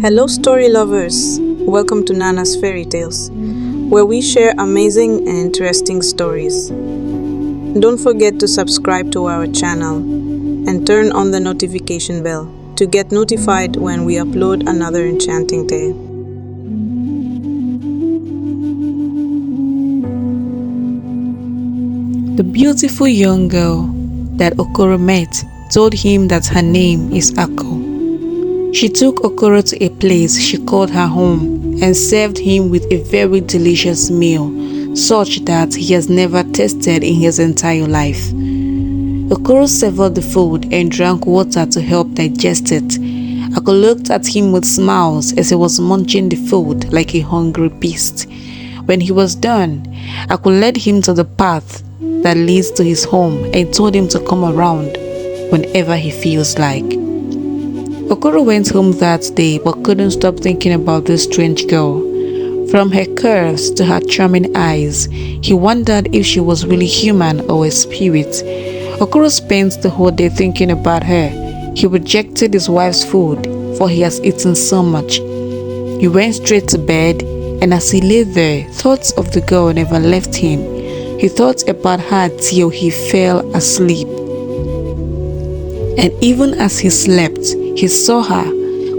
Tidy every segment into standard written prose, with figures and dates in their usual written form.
Hello, story lovers! Welcome to Nana's Fairy Tales, where we share amazing and interesting stories. Don't forget to subscribe to our channel and turn on the notification bell to get notified when we upload another enchanting tale. The beautiful young girl that Okuro met told him that her name is Ako. She took Okuro to a place she called her home and served him with a very delicious meal, such that he has never tasted in his entire life. Okuro savored the food and drank water to help digest it. Ako looked at him with smiles as he was munching the food like a hungry beast. When he was done, Ako led him to the path that leads to his home and told him to come around whenever he feels like. Okuro went home that day but couldn't stop thinking about this strange girl. From her curves to her charming eyes, he wondered if she was really human or a spirit. Okuro spent the whole day thinking about her. He rejected his wife's food, for he has eaten so much. He went straight to bed, and as he lay there, thoughts of the girl never left him. He thought about her till he fell asleep. And even as he slept, he saw her,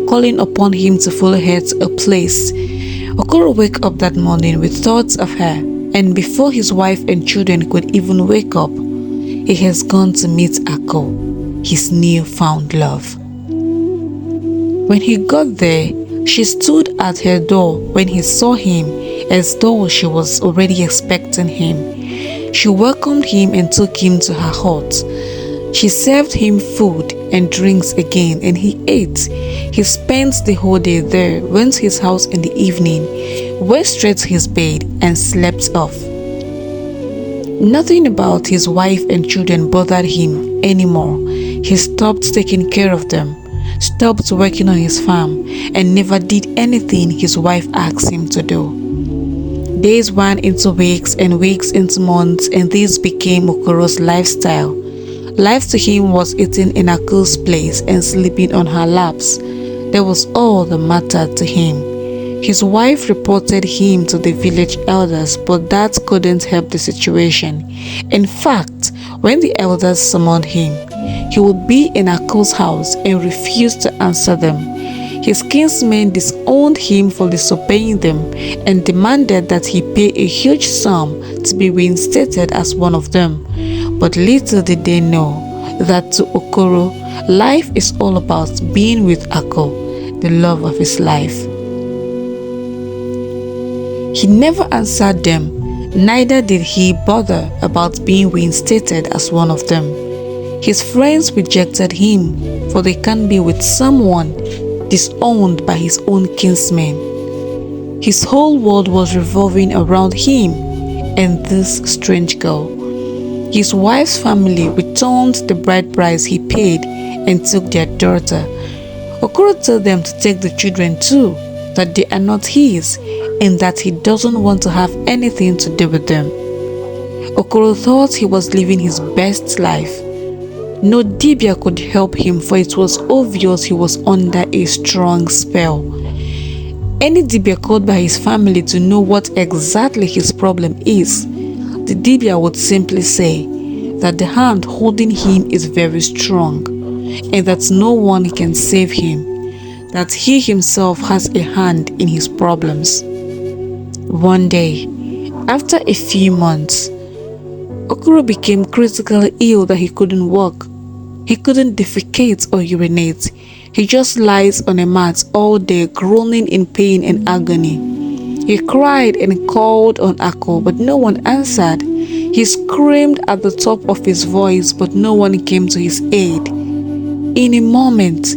calling upon him to follow her to a place. Okuro woke up that morning with thoughts of her, and before his wife and children could even wake up, he has gone to meet Ako, his new-found love. When he got there, she stood at her door when he saw him, as though she was already expecting him. She welcomed him and took him to her hut. She served him food and drinks again, and he ate. He spent the whole day there, went to his house in the evening, went straight to his bed, and slept off. Nothing about his wife and children bothered him anymore. He stopped taking care of them, stopped working on his farm, and never did anything his wife asked him to do. Days went into weeks and weeks into months, and this became Okuro's lifestyle. Life to him was eating in Ako's place and sleeping on her laps. That was all that mattered to him. His wife reported him to the village elders, but that couldn't help the situation. In fact, when the elders summoned him, he would be in Ako's house and refuse to answer them. His kinsmen disowned him for disobeying them and demanded that he pay a huge sum to be reinstated as one of them. But little did they know that to Okuro, life is all about being with Ako, the love of his life. He never answered them, neither did he bother about being reinstated as one of them. His friends rejected him, for they can't be with someone disowned by his own kinsmen. His whole world was revolving around him and this strange girl. His wife's family returned the bride price he paid and took their daughter. Okuro told them to take the children too, that they are not his, and that he doesn't want to have anything to do with them. Okuro thought he was living his best life. No dibia could help him, for it was obvious he was under a strong spell. Any dibia called by his family to know what exactly his problem is, the dibia would simply say that the hand holding him is very strong and that no one can save him, that he himself has a hand in his problems. One day, after a few months, Okuro became critically ill that he couldn't walk. He couldn't defecate or urinate. He just lies on a mat all day, groaning in pain and agony. He cried and called on Ako, but no one answered. He screamed at the top of his voice, but no one came to his aid. In a moment,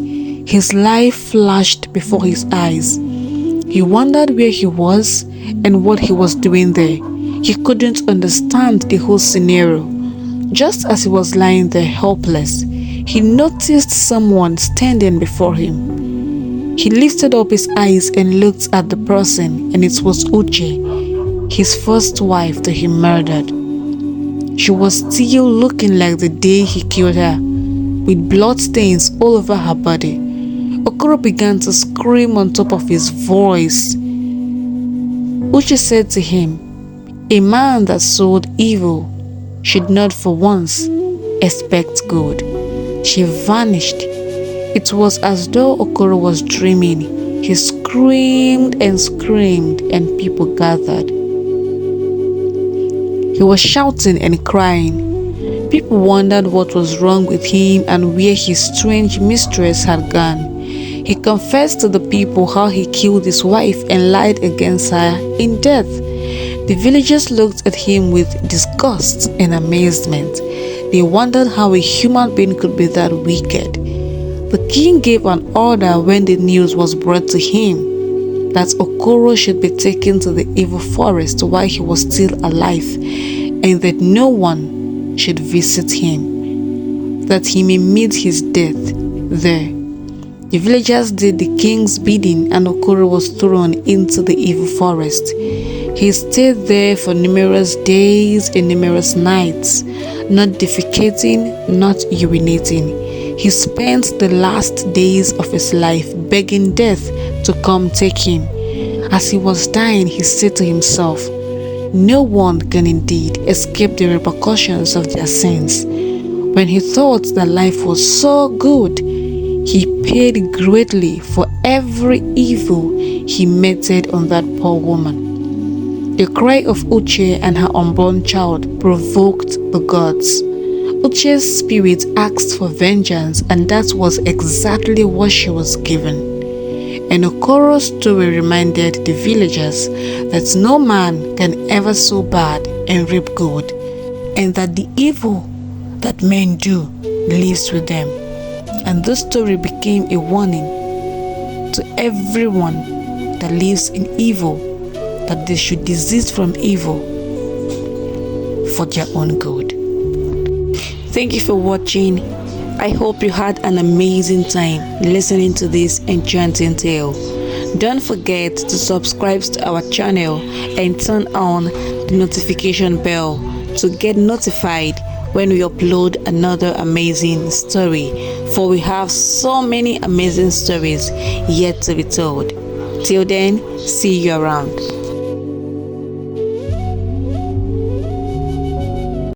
his life flashed before his eyes. He wondered where he was and what he was doing there. He couldn't understand the whole scenario. Just as he was lying there helpless, he noticed someone standing before him. He lifted up his eyes and looked at the person, and it was Uche, his first wife that he murdered. She was still looking like the day he killed her, with blood stains all over her body. Okuro began to scream on top of his voice. Uche said to him, "A man that sowed evil should not for once expect good." She vanished. It was as though Okuro was dreaming. He screamed and screamed, and people gathered. He was shouting and crying. People wondered what was wrong with him and where his strange mistress had gone. He confessed to the people how he killed his wife and lied against her in death. The villagers looked at him with disgust and amazement. They wondered how a human being could be that wicked. The king gave an order when the news was brought to him that Okuro should be taken to the evil forest while he was still alive, and that no one should visit him, that he may meet his death there. The villagers did the king's bidding, and Okuro was thrown into the evil forest. He stayed there for numerous days and numerous nights, not defecating, not urinating. He spent the last days of his life begging death to come take him. As he was dying, he said to himself, "No one can indeed escape the repercussions of their sins." When he thought that life was so good, he paid greatly for every evil he meted on that poor woman. The cry of Uche and her unborn child provoked the gods. Uche's spirit asked for vengeance, and that was exactly what she was given. And Okuro's story reminded the villagers that no man can ever sow bad and reap good, and that the evil that men do lives with them. And this story became a warning to everyone that lives in evil, that they should desist from evil for their own good. Thank you for watching. I hope you had an amazing time listening to this enchanting tale. Don't forget to subscribe to our channel and turn on the notification bell to get notified when we upload another amazing story, for we have so many amazing stories yet to be told. Till then, see you around.